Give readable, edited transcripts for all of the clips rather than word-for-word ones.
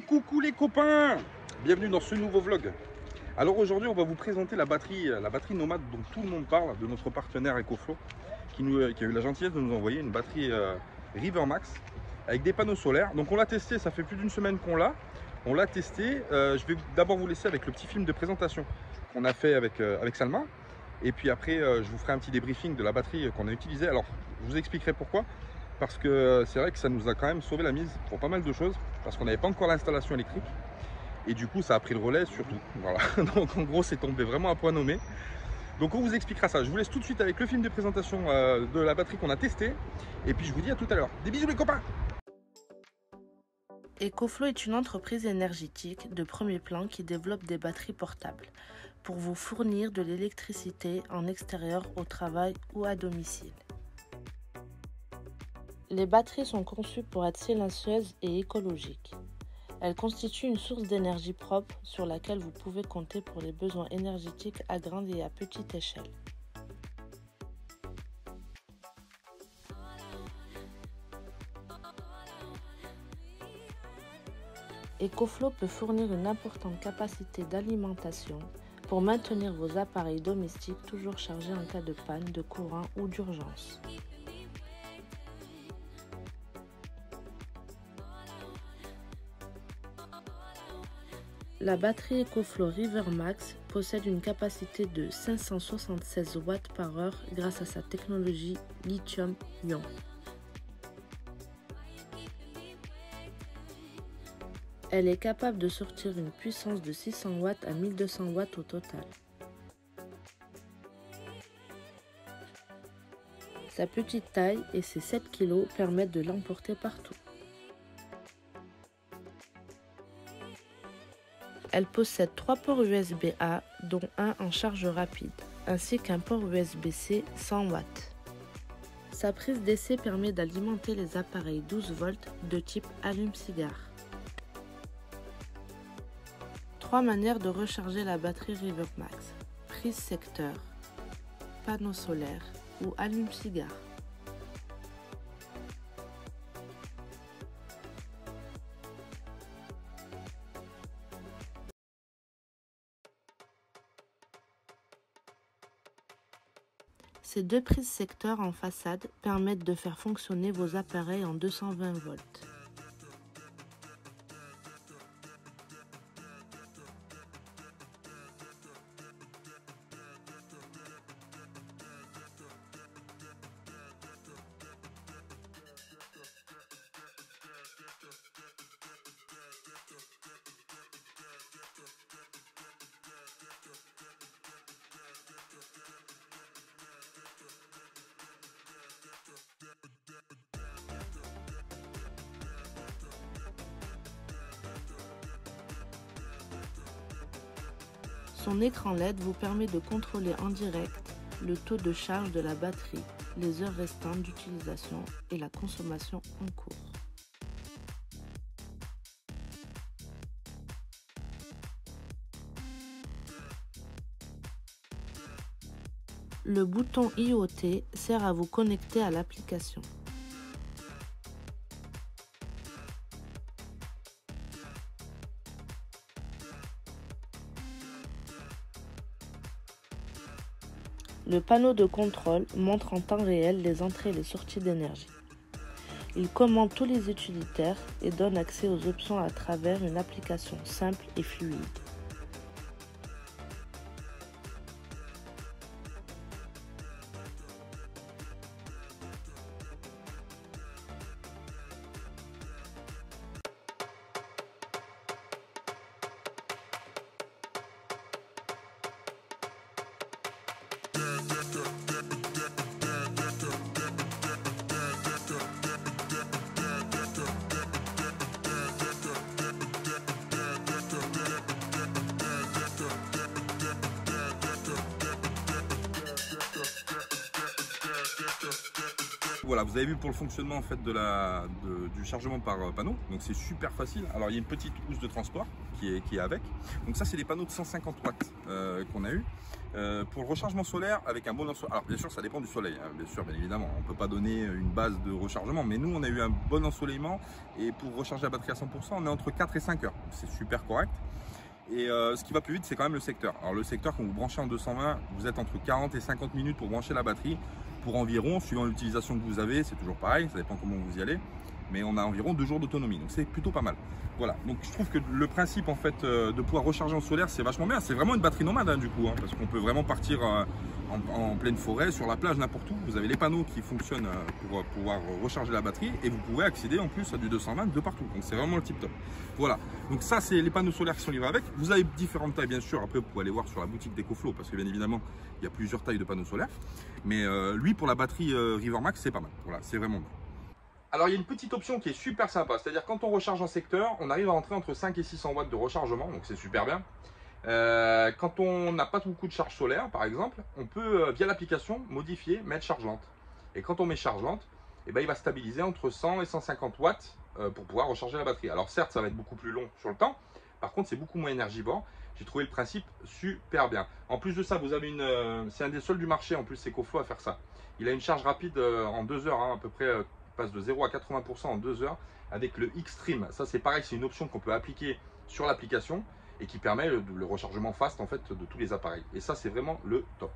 Coucou les copains, bienvenue dans ce nouveau vlog. Alors aujourd'hui on va vous présenter la batterie Nomad dont tout le monde parle, de notre partenaire EcoFlow qui a eu la gentillesse de nous envoyer une batterie River Max avec des panneaux solaires. Donc on l'a testé, ça fait plus d'une semaine qu'on l'a. On l'a testé, je vais d'abord vous laisser avec le petit film de présentation qu'on a fait avec Salma. Et puis après je vous ferai un petit débriefing de la batterie qu'on a utilisée. Alors je vous expliquerai pourquoi. Parce que c'est vrai que ça nous a quand même sauvé la mise pour pas mal de choses, parce qu'on n'avait pas encore l'installation électrique et du coup ça a pris le relais sur tout. Voilà. Donc en gros c'est tombé vraiment à point nommé. Donc on vous expliquera ça. Je vous laisse tout de suite avec le film de présentation de la batterie qu'on a testée et puis je vous dis à tout à l'heure. Des bisous les copains. EcoFlow est une entreprise énergétique de premier plan qui développe des batteries portables pour vous fournir de l'électricité en extérieur, au travail ou à domicile. Les batteries sont conçues pour être silencieuses et écologiques. Elles constituent une source d'énergie propre sur laquelle vous pouvez compter pour les besoins énergétiques à grande et à petite échelle. EcoFlow peut fournir une importante capacité d'alimentation pour maintenir vos appareils domestiques toujours chargés en cas de panne de courant ou d'urgence. La batterie EcoFlow River Max possède une capacité de 576 watts par heure grâce à sa technologie lithium-ion. Elle est capable de sortir une puissance de 600 watts à 1200 watts au total. Sa petite taille et ses 7 kg permettent de l'emporter partout. Elle possède 3 ports USB-A, dont un en charge rapide, ainsi qu'un port USB-C 100 watts. Sa prise DC permet d'alimenter les appareils 12 volts de type allume-cigare. 3 manières de recharger la batterie River Max: prise secteur, panneau solaire ou allume-cigare. Ces 2 prises secteur en façade permettent de faire fonctionner vos appareils en 220 volts. Son écran LED vous permet de contrôler en direct le taux de charge de la batterie, les heures restantes d'utilisation et la consommation en cours. Le bouton IoT sert à vous connecter à l'application. Le panneau de contrôle montre en temps réel les entrées et les sorties d'énergie. Il commande tous les utilitaires et donne accès aux options à travers une application simple et fluide. voilà, vous avez vu pour le fonctionnement en fait du chargement par panneau, donc c'est super facile. Alors il y a une petite housse de transport qui est avec, donc ça c'est des panneaux de 150 watts qu'on a eu. Pour le rechargement solaire avec un bon ensoleillement, alors bien sûr ça dépend du soleil, hein, bien évidemment, on ne peut pas donner une base de rechargement, mais nous on a eu un bon ensoleillement et pour recharger la batterie à 100%, on est entre 4 et 5 heures, c'est super correct. Et ce qui va plus vite, c'est quand même le secteur. Alors le secteur, quand vous branchez en 220, vous êtes entre 40 et 50 minutes pour brancher la batterie. Pour environ, suivant l'utilisation que vous avez, c'est toujours pareil, ça dépend comment vous y allez. Mais on a environ 2 jours d'autonomie, donc c'est plutôt pas mal. Voilà, donc je trouve que le principe en fait de pouvoir recharger en solaire, c'est vachement bien. C'est vraiment une batterie nomade hein, du coup, hein, parce qu'on peut vraiment partir en pleine forêt, sur la plage, n'importe où. Vous avez les panneaux qui fonctionnent pour pouvoir recharger la batterie et vous pouvez accéder en plus à du 220 de partout. Donc c'est vraiment le tip top. Voilà, donc ça c'est les panneaux solaires qui sont livrés avec. Vous avez différentes tailles bien sûr, après vous pouvez aller voir sur la boutique d'EcoFlow parce que bien évidemment il y a plusieurs tailles de panneaux solaires. Mais lui pour la batterie Rivermax c'est pas mal, voilà, c'est vraiment bon. Alors il y a une petite option qui est super sympa, c'est-à-dire quand on recharge en secteur, on arrive à rentrer entre 5 et 600 watts de rechargement, donc c'est super bien. Quand on n'a pas beaucoup de charge solaire par exemple, on peut via l'application modifier, mettre charge lente. Et quand on met charge lente, eh ben, il va stabiliser entre 100 et 150 watts pour pouvoir recharger la batterie. Alors certes ça va être beaucoup plus long sur le temps, par contre c'est beaucoup moins énergivore. J'ai trouvé le principe super bien. En plus de ça, vous avez c'est un des seuls du marché en plus EcoFlow à faire ça. Il a une charge rapide en 2 heures hein, à peu près. Passe de 0 à 80% en 2 heures avec le Xtreme. Ça c'est pareil, c'est une option qu'on peut appliquer sur l'application et qui permet le rechargement fast en fait de tous les appareils. Et ça c'est vraiment le top.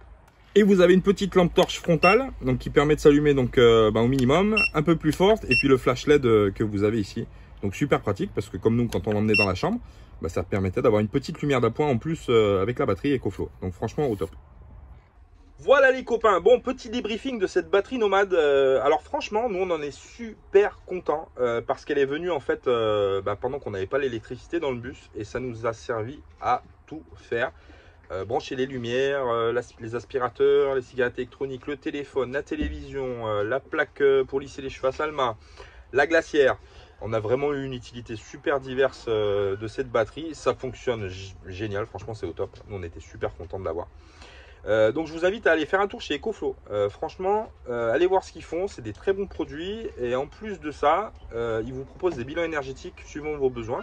Et vous avez une petite lampe torche frontale donc qui permet de s'allumer donc au minimum, un peu plus forte, et puis le flash LED que vous avez ici. Donc super pratique parce que comme nous quand on l'emmenait dans la chambre, ça permettait d'avoir une petite lumière d'appoint en plus avec la batterie EcoFlow. Donc franchement au top. Voilà les copains, bon petit débriefing de cette batterie nomade. Alors franchement nous on en est super contents parce qu'elle est venue en fait pendant qu'on n'avait pas l'électricité dans le bus et ça nous a servi à tout faire. Brancher les lumières, les aspirateurs, les cigarettes électroniques, le téléphone, la télévision, la plaque pour lisser les cheveux à Salma, la glacière. On a vraiment eu une utilité super diverse de cette batterie, ça fonctionne génial, franchement c'est au top, nous on était super contents de l'avoir. Donc je vous invite à aller faire un tour chez EcoFlow. Franchement, allez voir ce qu'ils font, c'est des très bons produits et en plus de ça, ils vous proposent des bilans énergétiques suivant vos besoins.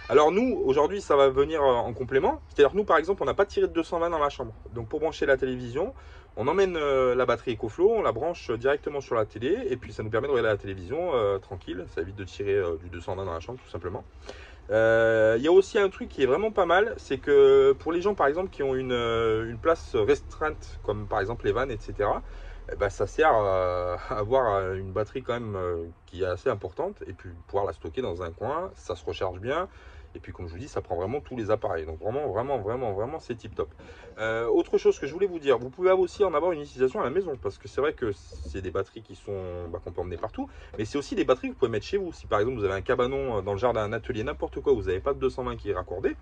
Alors nous, aujourd'hui, ça va venir en complément. C'est-à-dire nous, par exemple, on n'a pas tiré de 220 dans la chambre. Donc pour brancher la télévision, on emmène la batterie EcoFlow, on la branche directement sur la télé et puis ça nous permet de regarder la télévision tranquille. Ça évite de tirer du 220 dans la chambre tout simplement. Il y a aussi un truc qui est vraiment pas mal, c'est que pour les gens par exemple qui ont une place restreinte comme par exemple les vannes etc, ça sert à avoir une batterie quand même qui est assez importante et puis pouvoir la stocker dans un coin, ça se recharge bien. Et puis comme je vous dis, ça prend vraiment tous les appareils. Donc vraiment, c'est tip top. Autre chose que je voulais vous dire, vous pouvez aussi en avoir une utilisation à la maison. Parce que c'est vrai que c'est des batteries qui sont qu'on peut emmener partout. Mais c'est aussi des batteries que vous pouvez mettre chez vous. Si par exemple vous avez un cabanon dans le jardin, un atelier, n'importe quoi, vous n'avez pas de 220 qui est raccordé,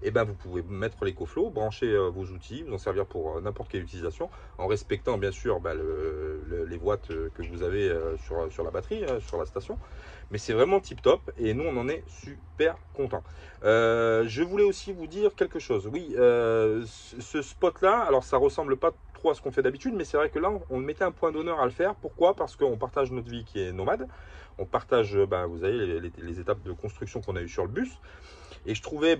et vous pouvez mettre l'EcoFlow, brancher vos outils, vous en servir pour n'importe quelle utilisation, en respectant bien sûr les watts que vous avez sur la batterie, sur la station. Mais c'est vraiment tip top et nous on en est super contents. Je voulais aussi vous dire quelque chose. Oui, ce spot là, alors ça ressemble pas trop à ce qu'on fait d'habitude, mais c'est vrai que là on mettait un point d'honneur à le faire. Pourquoi? Parce qu'on partage notre vie qui est nomade. On partage, vous avez les étapes de construction qu'on a eues sur le bus. Et je trouvais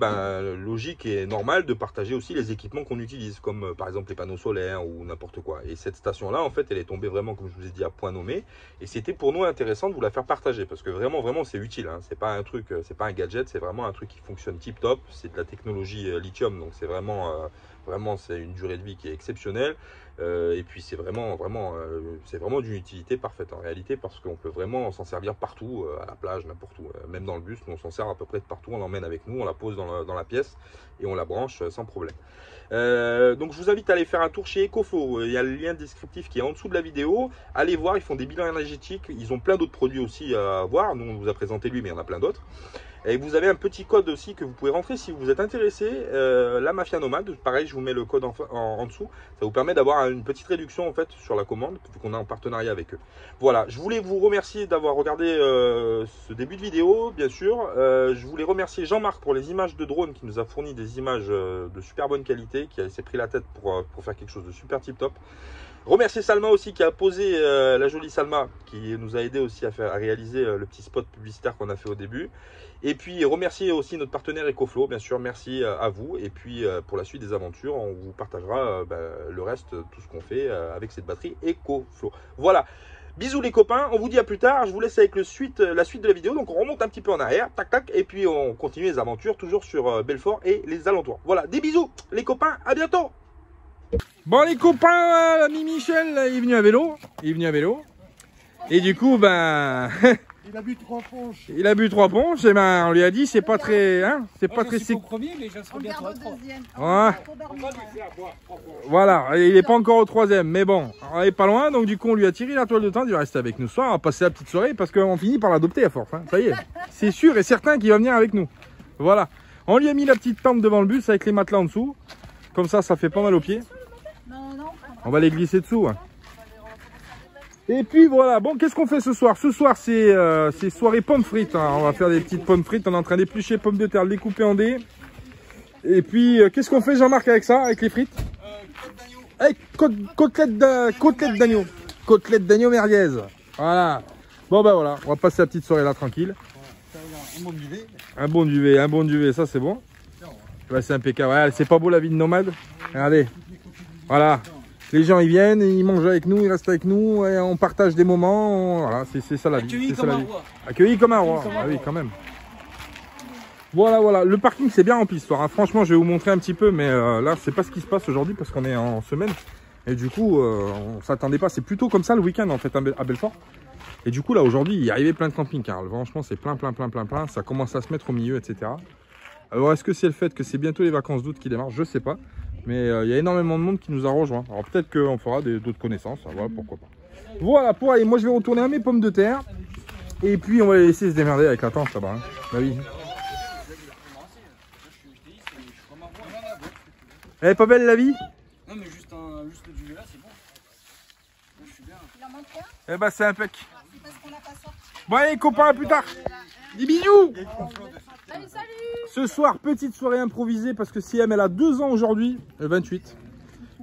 logique et normal de partager aussi les équipements qu'on utilise, comme par exemple les panneaux solaires ou n'importe quoi. Et cette station-là, en fait, elle est tombée vraiment, comme je vous ai dit, à point nommé. Et c'était pour nous intéressant de vous la faire partager, parce que vraiment, c'est utile. Hein. C'est pas un truc, c'est pas un gadget, c'est vraiment un truc qui fonctionne tip top. C'est de la technologie lithium, donc c'est vraiment c'est une durée de vie qui est exceptionnelle. Et puis c'est vraiment d'une utilité parfaite en réalité, parce qu'on peut vraiment s'en servir partout, à la plage, n'importe où, même dans le bus, nous on s'en sert à peu près de partout, on l'emmène avec nous, on la pose dans la pièce et on la branche sans problème. Donc je vous invite à aller faire un tour chez EcoFlow, il y a le lien descriptif qui est en dessous de la vidéo, allez voir, ils font des bilans énergétiques, ils ont plein d'autres produits aussi à voir, nous on vous a présenté lui mais il y en a plein d'autres. Et vous avez un petit code aussi que vous pouvez rentrer si vous êtes intéressé, la Mafia Nomade, pareil je vous mets le code en dessous, ça vous permet d'avoir une petite réduction en fait sur la commande, vu qu'on est en partenariat avec eux. Voilà, je voulais vous remercier d'avoir regardé ce début de vidéo, bien sûr. Je voulais remercier Jean-Marc pour les images de drone qui nous a fourni des images de super bonne qualité, qui s'est pris la tête pour faire quelque chose de super tip top. Remercier Salma aussi qui a posé, la jolie Salma, qui nous a aidé aussi à réaliser le petit spot publicitaire qu'on a fait au début. Et puis remercier aussi notre partenaire EcoFlow, bien sûr, merci à vous. Et puis pour la suite des aventures, on vous partagera le reste, tout ce qu'on fait avec cette batterie EcoFlow. Voilà. Bisous les copains, on vous dit à plus tard. Je vous laisse avec la suite de la vidéo. Donc on remonte un petit peu en arrière, tac tac, et puis on continue les aventures toujours sur Belfort et les alentours. Voilà, des bisous les copains, à bientôt. Bon les copains, l'ami Michel il est venu à vélo. Et du coup ben il a bu 3 ponches. Il a bu 3 ponches et ben on lui a dit c'est pas très c'est pas très au premier mais je serai bientôt au deuxième. Ouais. Voilà, il est pas encore au 3e mais bon, on est pas loin donc du coup on lui a tiré la toile de temps, il va rester avec nous ce soir, on va passer la petite soirée parce qu'on finit par l'adopter à force, hein. Ça y est. C'est sûr et certain qu'il va venir avec nous. Voilà. On lui a mis la petite tente devant le bus avec les matelas en dessous. Comme ça fait pas mal aux pieds. On va les glisser dessous, hein. Et puis voilà, bon qu'est-ce qu'on fait ce soir? Ce soir c'est soirée pommes frites, hein. On va faire des petites pommes frites, on est en train d'éplucher pommes de terre, les couper en dés. Et puis qu'est-ce qu'on fait Jean-Marc avec ça, avec les frites? Avec côtelette d'agneau. Côtelette d'agneau merguez. Voilà. Bon ben voilà, on va passer la petite soirée là tranquille. Un bon duvet, ça c'est bon. Ouais, c'est impeccable, ouais, c'est pas beau la vie de nomade. Regardez, voilà. Les gens ils viennent, ils mangent avec nous, ils restent avec nous, et on partage des moments, voilà, c'est ça la vie. Accueilli comme un roi. Accueilli comme un roi, ah oui quand même. Voilà, le parking c'est bien rempli ce soir, hein. Franchement je vais vous montrer un petit peu, mais là c'est pas ce qui se passe aujourd'hui parce qu'on est en semaine. Et du coup on s'attendait pas, c'est plutôt comme ça le week-end en fait à Belfort. Et du coup là aujourd'hui il y arrivait plein de camping-cars, franchement c'est plein, ça commence à se mettre au milieu etc. Alors est-ce que c'est le fait que c'est bientôt les vacances d'août qui démarrent? Je sais pas. Mais il y a énormément de monde qui nous a rejoint. Alors peut-être qu'on fera d'autres connaissances. Voilà, pourquoi pas. Voilà, pour aller. Moi je vais retourner à mes pommes de terre. Et puis on va les laisser se démerder avec la tente là-bas. Hein. Bah oui. Elle est pas belle la vie? Non mais juste le duvet là c'est bon. Là, je suis bien. Il en manque un? Eh bah c'est impec. C'est parce qu'on l'a pas sorti. Bon allez copains, à plus tard. Des bisous. Salut, salut. Ce soir, petite soirée improvisée parce que CM elle a 2 ans aujourd'hui, le 28.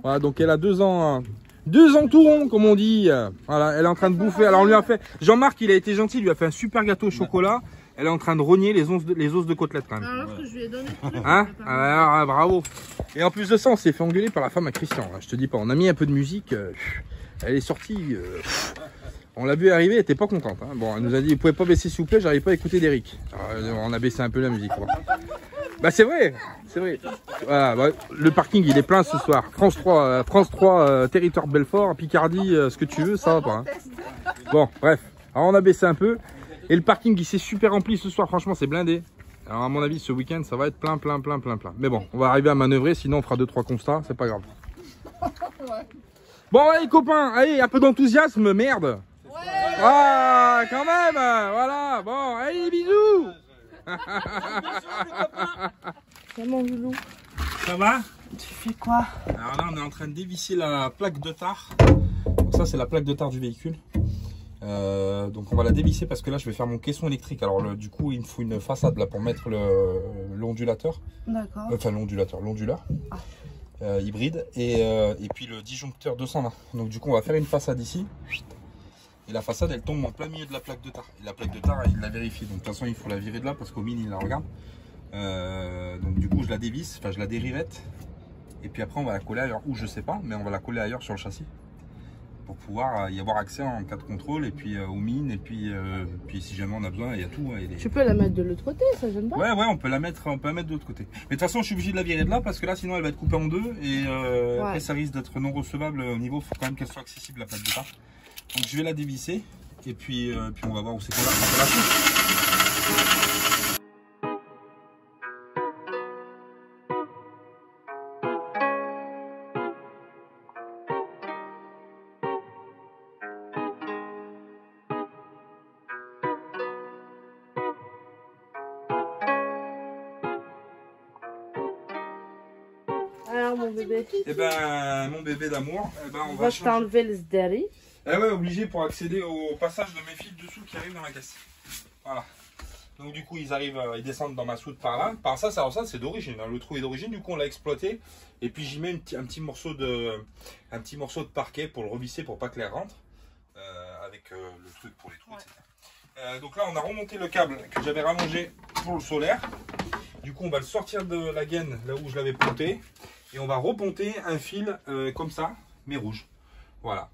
Voilà, donc elle a 2 ans, 2 ans tout rond comme on dit. Voilà, elle est en train de bouffer. Alors on lui a fait, Jean-Marc il a été gentil, il lui a fait un super gâteau au chocolat. Elle est en train de rogner les os de côtelette quand même. Alors que je lui ai donné. Hein? Alors, bravo. Et en plus de ça, on s'est fait engueuler par la femme à Christian. Je te dis pas, on a mis un peu de musique. Elle est sortie. On l'a vu arriver, elle était pas contente. Hein. Bon, elle nous a dit, vous pouvez pas baisser s'il vous plaît, j'arrive pas à écouter d'Eric. On a baissé un peu la musique. Quoi. Bah c'est vrai, c'est vrai. Voilà, bah, le parking il est plein ce soir. France 3, territoire Belfort, Picardie, ce que tu veux, ça va pas. Hein. Bon, bref. Alors on a baissé un peu. Et le parking il s'est super rempli ce soir, franchement c'est blindé. Alors à mon avis ce week-end ça va être plein. Mais bon, on va arriver à manœuvrer, sinon on fera 2-3 constats, c'est pas grave. Bon allez copains, allez, un peu d'enthousiasme, merde. Ah, quand même, voilà, bon, allez, bisous. C'est mon loulou. Ça va? Tu fais quoi? Alors là, on est en train de dévisser la plaque de tar. Donc ça, c'est la plaque de tar du véhicule. Donc on va la dévisser parce que là, je vais faire mon caisson électrique. Alors du coup, il me faut une façade là pour mettre l'ondulateur. D'accord. Enfin, l'onduleur. Ah. Hybride. Et puis le disjoncteur 220. Donc du coup, on va faire une façade ici. Et la façade elle tombe en plein milieu de la plaque de tar. Et la plaque de tar il la vérifie. Donc de toute façon il faut la virer de là parce qu'au mine il la regarde. Donc du coup je la dévisse, enfin je la dérivette. Et puis après on va la coller ailleurs. Ou je sais pas, mais on va la coller ailleurs sur le châssis. Pour pouvoir y avoir accès en cas de contrôle. Et puis aux mines. Et puis si jamais on a besoin, il y a tout. Tu peux la mettre de l'autre côté, ça gêne pas? Ouais on peut la mettre de l'autre côté. Mais de toute façon je suis obligé de la virer de là parce que là sinon elle va être coupée en deux. Et après ça risque d'être non recevable au niveau. Il faut quand même qu'elle soit accessible la plaque de tar. Donc je vais la dévisser et puis on va voir où c'est qu'on la coupe. Alors mon bébé. Eh ben mon bébé d'amour, on va Moi je t'ai enlevé le sderi. Ah ouais, obligé pour accéder au passage de mes fils dessous qui arrivent dans la caisse. Voilà. Donc du coup ils arrivent, ils descendent dans ma soute par là. Par ça, alors ça c'est d'origine, hein. Le trou est d'origine, du coup on l'a exploité. Et puis j'y mets un petit morceau de parquet pour le revisser pour pas que l'air rentre. Avec le truc pour les trous, etc. Donc là on a remonté le câble que j'avais rallongé pour le solaire. Du coup on va le sortir de la gaine là où je l'avais ponté. Et on va reponter un fil comme ça, mais rouge. Voilà.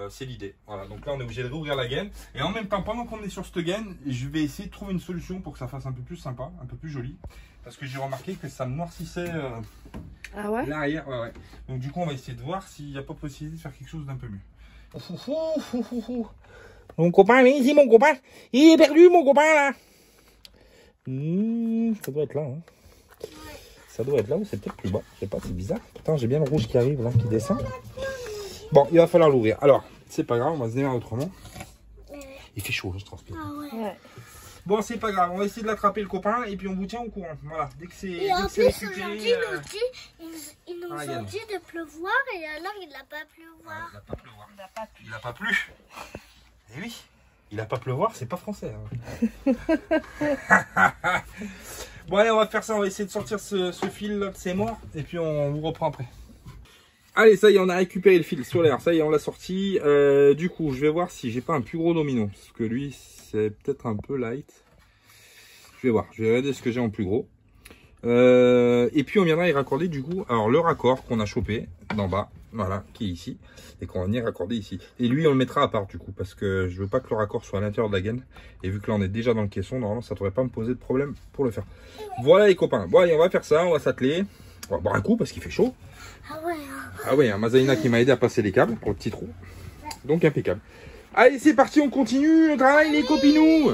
C'est l'idée. Voilà, donc là on est obligé de réouvrir la gaine. Et en même temps, pendant qu'on est sur cette gaine, je vais essayer de trouver une solution pour que ça fasse un peu plus sympa, un peu plus joli. Parce que j'ai remarqué que ça me noircissait l'arrière. Ouais. Donc du coup on va essayer de voir s'il n'y a pas possibilité de faire quelque chose d'un peu mieux. Mon copain, viens ici mon copain. Il est perdu mon copain là. Ça doit être là. Hein. Ça doit être là ou c'est peut-être plus bas. Je sais pas, c'est bizarre. Pourtant j'ai bien le rouge qui arrive là, qui descend. Bon, il va falloir l'ouvrir. Alors, c'est pas grave, on va se démerder autrement. Il fait chaud, je transpire. Ah ouais. Bon, c'est pas grave, on va essayer de l'attraper le copain et puis on vous tient au courant. Voilà, dès que c'est. Et en plus, aujourd'hui, ils nous Ah, ont dit de pleuvoir et alors il n'a pas pleuvoir. Il n'a pas pleuvoir. Il n'a pas plu. Eh oui, il n'a pas pleuvoir, c'est pas français. Hein. Bon, allez, on va faire ça, on va essayer de sortir ce fil là de ses morts et puis on vous reprend après. Allez, ça y est, on a récupéré le fil solaire, ça y est, on l'a sorti. Du coup, je vais voir si j'ai pas un plus gros domino, parce que lui, c'est peut-être un peu light. Je vais voir, je vais regarder ce que j'ai en plus gros. Et puis, on viendra y raccorder, du coup, alors le raccord qu'on a chopé d'en bas, voilà, qui est ici, et qu'on va venir raccorder ici. Et lui, on le mettra à part, du coup, parce que je veux pas que le raccord soit à l'intérieur de la gaine. Et vu que là, on est déjà dans le caisson, normalement, ça devrait pas me poser de problème pour le faire. Voilà, les copains. Bon, allez, on va faire ça, on va s'atteler. On va boire un coup, parce qu'il fait chaud. Ah ouais. Ah ouais, hein, Mazaïna qui m'a aidé à passer les câbles pour le petit trou. Donc impeccable. Allez, c'est parti, on continue le travail, les copinous.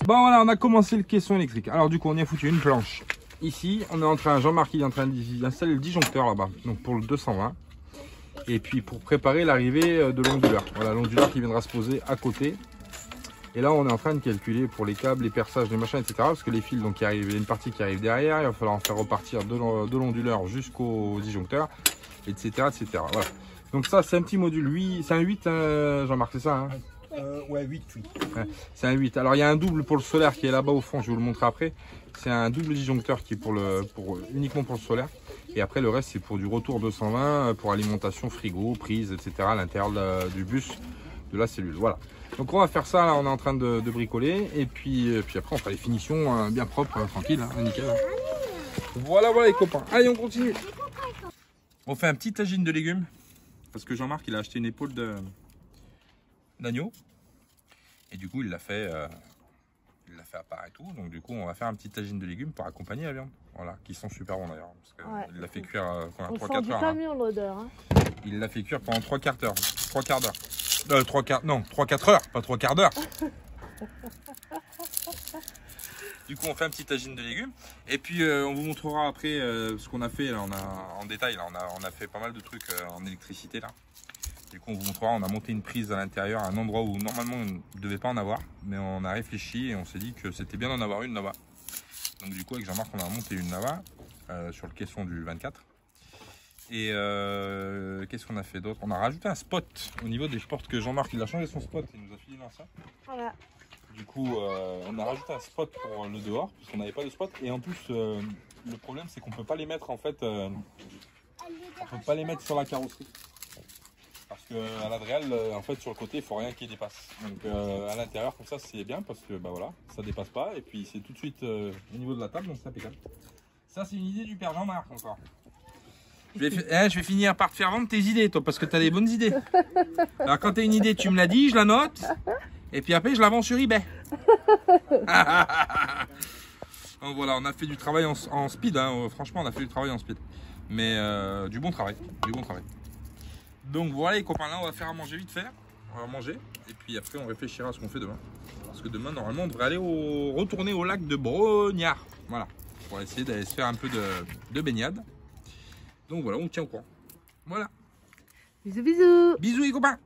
Bon voilà, on a commencé le caisson électrique. Alors du coup, on y a foutu une planche. Ici, on est en train, Jean-Marc il est en train d'installer le disjoncteur là-bas, donc pour le 220. Et puis pour préparer l'arrivée de l'onduleur. Voilà, l'onduleur qui viendra se poser à côté. Et là, on est en train de calculer pour les câbles, les perçages, les machins, etc. Parce que les fils, donc il y a une partie qui arrive derrière, il va falloir en faire repartir de l'onduleur jusqu'au disjoncteur, etc., etc. Voilà. Donc ça, c'est un petit module. C'est un 8, hein, Jean-Marc, c'est ça hein? Ouais, 8, oui. Ouais, c'est un 8. Alors il y a un double pour le solaire qui est là-bas au fond, je vais vous le montrer après. C'est un double disjoncteur qui est uniquement pour le solaire. Et après le reste c'est pour du retour 220, pour alimentation frigo, prise, etc. à l'intérieur du bus de la cellule. Voilà. Donc on va faire ça, là on est en train de bricoler. Et puis après on fera les finitions bien propres, tranquille, hein, nickel. Hein. Voilà les copains. Allez on continue. On fait un petit tagine de légumes. Parce que Jean-Marc il a acheté une épaule d'agneau. Et du coup il l'a fait à part et tout. Donc du coup on va faire un petit tagine de légumes pour accompagner la viande. Voilà, qui sont super bons d'ailleurs. Parce qu'il l'a fait cuire pendant 3-4 heures. Camion, l'odeur. Hein. Il l'a fait cuire pendant 3 quarts d'heure. 3 quarts d'heure. 3-4 heures, pas 3 quarts d'heure. Du coup on fait un petit tagine de légumes. Et puis on vous montrera après ce qu'on a fait là, en détail. Là, on a fait pas mal de trucs en électricité là. Du coup on vous montrera, on a monté une prise à l'intérieur, à un endroit où normalement on ne devait pas en avoir. Mais on a réfléchi et on s'est dit que c'était bien d'en avoir une là-bas. Donc du coup avec Jean-Marc on a monté une là-bas sur le caisson du 24. Et qu'est-ce qu'on a fait d'autre? On a rajouté un spot au niveau des portes que Jean-Marc il a changé son spot, il nous a filé dans ça. Voilà. Du coup on a rajouté un spot pour le dehors puisqu'on n'avait pas de spot. Et en plus le problème c'est qu'on peut pas les mettre en fait, on peut pas les mettre sur la carrosserie. Parce qu'à l'adréal, en fait, sur le côté, il faut rien qui dépasse. Donc à l'intérieur, comme ça, c'est bien parce que bah voilà, ça dépasse pas. Et puis c'est tout de suite au niveau de la table, donc c'est impeccable. Ça, c'est une idée du père Jean-Marc encore. Je vais finir par te faire vendre tes idées, toi, parce que tu as des bonnes idées. Alors quand tu as une idée, tu me la dis, je la note. Et puis après, je la vends sur eBay. Donc voilà, on a fait du travail en speed. Hein. Franchement, on a fait du travail en speed. Mais du bon travail. Donc voilà les copains, là on va faire à manger vite fait, on va manger et puis après on réfléchira à ce qu'on fait demain. Parce que demain normalement on devrait aller retourner au lac de Brognard. Voilà. pour essayer d'aller se faire un peu de baignade. Donc voilà, on tient au courant. Voilà. Bisous bisous. Bisous les copains.